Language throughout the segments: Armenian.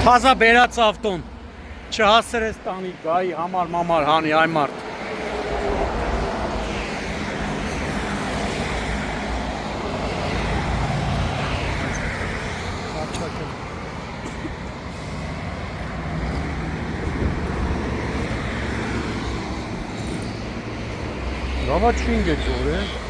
Փազա բերած ավտոն չհասրես տանի գայի համար մամար հանի այ մարդ Rava çin geçiyor oraya.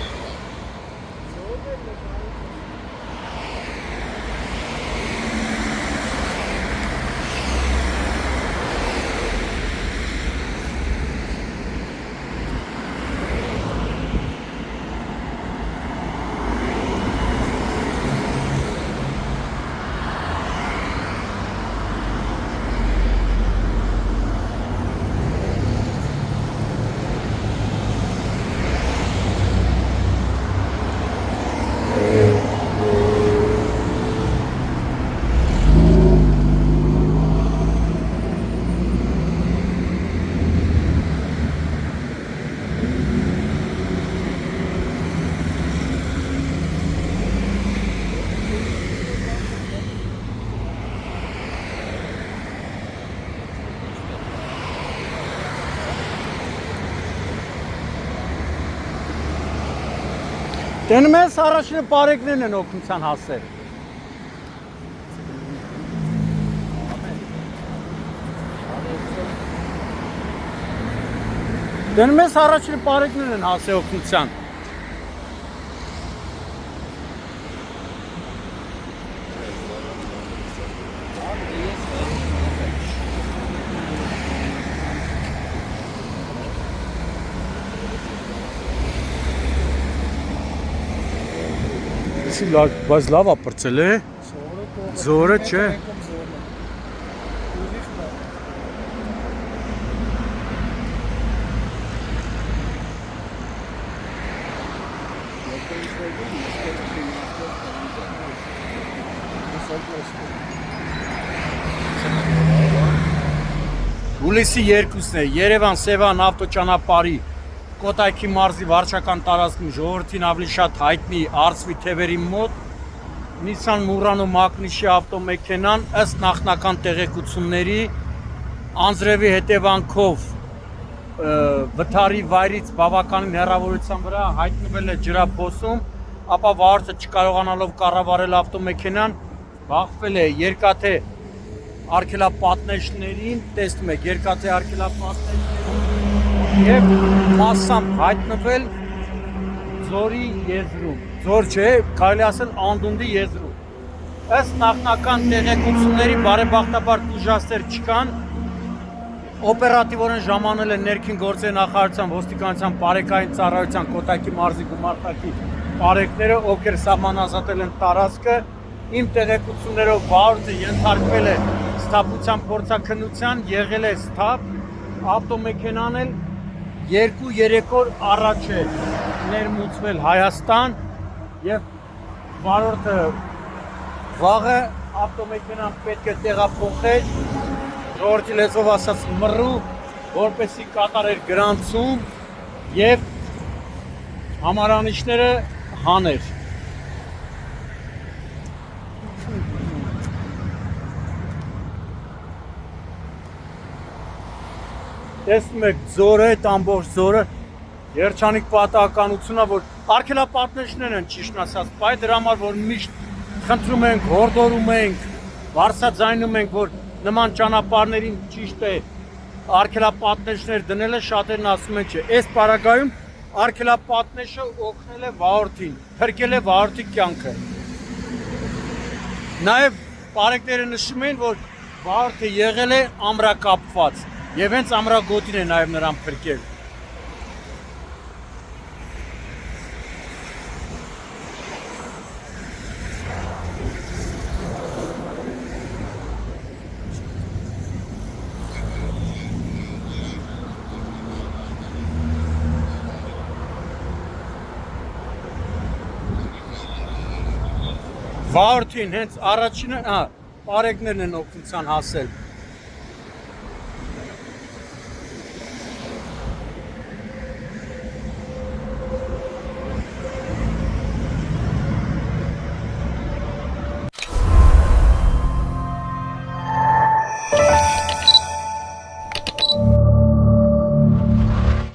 Դնում ես առաջին բարեկներն են օգնության հասել։ Դնում ես առաջին բարեկներն են հասել օգնության։ Բայց լավ է պրծել է, ձորը չէ։ Հուլիսի 2-ն է, Երևան-Սևան ավտոճանապարհի Կոտայքի մարզի վարչական տարածքում ժողովրդին ավելի շատ հայտնի Արծվի թևերի մոտ Nissan Murano Magnişi ավտոմեքենան ըստ նախնական տեղեկությունների անձրևի հետևանքով վթարի վայրից բավականին հեռավորության վրա հայտնվել է ջրափոսում, ապա վարորդը չկարողանալով կառավարել ավտոմեքենան բախվել է երկաթե արգելապատնեշներին, տեսնում եք երկաթե արգելապատնեշներին և մասամբ հայտնվել ձորի եզրում, ձոր չէ, կարելի ասել անդունդի եզրում։ Ըստ նախնական տեղեկությունների բարեբախտաբար ուժասեր չկան, օպերատիվորեն ժամանել են ներքին գործերի նախարարության ոստիկանության բարեկային ծառայության Կոտայքի մարզի գումարտակի բարեկները, ովքեր սահմանազատել են տարածքը, իմ տեղեկություններով վարորդը ենթարկվել է սթափության փորձաքննության, եղել է սթափ, ավտոմեքենան էլ 2-3 օր առաջ է ներմուծվել Հայաստան և վարորդը վաղը ավտոմեքենան պետք է տեղափոխել, ժողովրդի լեզվով ասած մռու, որպեսզի կատարեր գրանցում և համարանիշները հաներ։ Տեսնում եք ձորը, այդ ամբողջ ձորը երջանիկ պատահականությունն է, որ արգելապատնեշներն են ճիշտ ասած, բայց դրա համար որ միշտ խնդրում ենք, հորդորում ենք, վարսաձայնում ենք, որ նման ճանապարհներին ճիշտ է արգելապատնեշներ դնելը, շատերն ասում են չէ։ Այս պարագայում արգելապատնեշը օգնել է վարորդին, փրկել է վարորդի կյանքը։ Նաև բարեկները նշում են, որ վարորդը եղել է ամրակապված և հենց ամրագոտին է նաև նրան փրկել։ Վարորդին հենց առաջինը, բարեկներն են օգնության հասել։